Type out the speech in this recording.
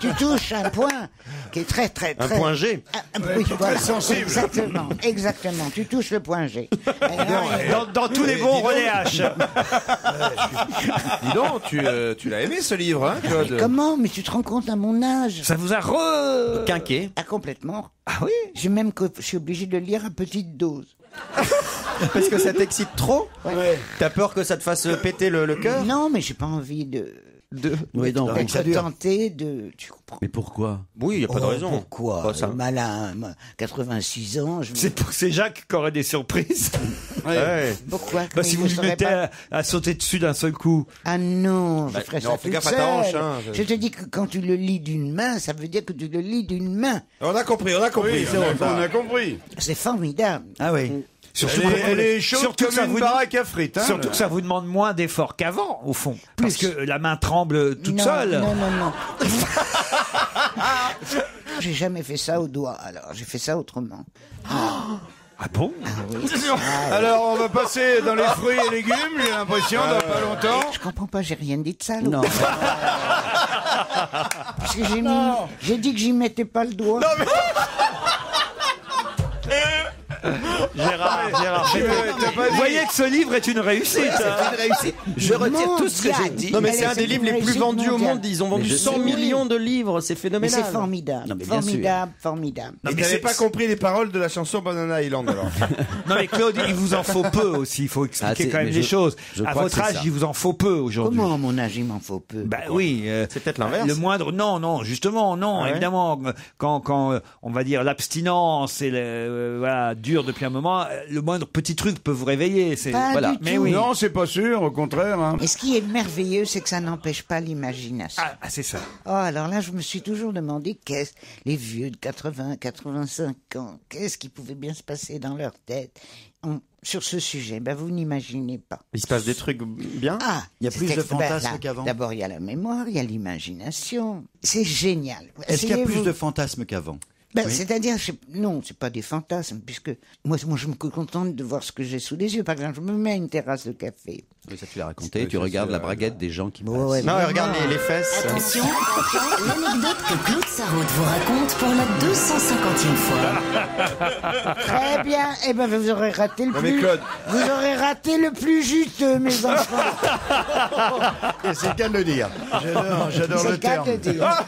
tu touches un point qui est très, très, très... Un point G. Oui, voilà. Très sensible. Exactement, exactement. Tu touches le point G. Dans tous les bons relais H. Dis donc, tu l'as aimé ce livre, hein, Claude? Comment? Mais tu te rends compte à mon âge? Ça vous a Quinqué. Ah, complètement. Ah oui. Je suis obligé de le lire à petite dose. Parce que ça t'excite trop? Ouais. T'as peur que ça te fasse péter le cœur? Non, mais j'ai pas envie Oui, non, d'être tenté de... Tu comprends? mais pourquoi? Oui, il n'y a pas de raison. Pourquoi? Pas ça. Malin, 86 ans, C'est Jacques qui aurait des surprises. Ouais. Pourquoi? Bah, si Il vous ne lui saurait mettez pas. à sauter dessus d'un seul coup. Ah non, je Bah, ferais non, ça fais toute gaffe à ta seule. hanche, hein. Je te dis que quand tu le lis d'une main, ça veut dire que tu le lis d'une main. On a compris. Oui, c'est bon, on a compris. C'est formidable. Ah oui. Elle est chaude surtout comme que ça une vous- baraque à frites. Hein, Surtout que ça vous demande moins d'efforts qu'avant, au fond. Parce que la main tremble toute non, seule. Non, non, non. J'ai jamais fait ça au doigt, alors j'ai fait ça autrement. Ah bon? Alors, on va passer dans les fruits et légumes, j'ai l'impression, dans pas longtemps. Je comprends pas, j'ai rien dit de ça. Non. Parce que j'ai dit que j'y mettais pas le doigt. Gérard, vous voyez que ce livre est une réussite. hein. Je retire tout ce que j'ai dit. Non, mais c'est un des livres les plus vendus au monde. Ils ont vendu 100 millions de livres. C'est Mais phénoménal. c'est formidable. Non, mais bien Formidable, formidable. Mais t'avais pas compris les paroles de la chanson Banana Island, alors. Non mais Claude, il vous en faut peu aussi. Il faut expliquer c'est- quand même mais les choses. je À crois votre que c'est âge, ça. il vous en faut peu aujourd'hui. Comment à mon âge il m'en faut peu? Bah oui, C'est peut-être l'inverse. le moindre. Non, justement, non, Ah ouais évidemment. Quand on va dire l'abstinence et voilà dure depuis un moment, le moindre petit truc peut vous réveiller. C'est Pas voilà. du Mais tout. oui. Non, c'est pas sûr, au contraire. Hein. Et ce qui est merveilleux, c'est que ça n'empêche pas l'imagination. Ah, c'est ça. Oh, alors là, je me suis toujours demandé les vieux de 80, 85 ans, qu'est-ce qui pouvait bien se passer dans leur tête sur ce sujet. Ben, vous n'imaginez pas. Il se passe des trucs bien. Ah, Il y a plus c'est de extra- fantasmes là, qu'avant. D'abord, il y a la mémoire, il y a l'imagination. C'est génial. Est-ce qu'il y a plus Essayez-vous. de fantasmes qu'avant? Ben, Oui. c'est-à-dire, non, c'est pas des fantasmes, puisque moi, je me contente de voir ce que j'ai sous les yeux. Par exemple, je me mets à une terrasse de café. Oui, ça tu l'as raconté. Tu regardes la braguette des gens qui passent. Ouais, Non, mais regarde les fesses. Attention, l'anecdote que Claude Sarraute vous raconte pour la 250e fois. Très bien. Eh ben, vous aurez raté le mais plus. Claude. Vous aurez raté le plus juteux, mes enfants. Et c'est le cas de le dire. J'adore C'est le le cas terme. de dire.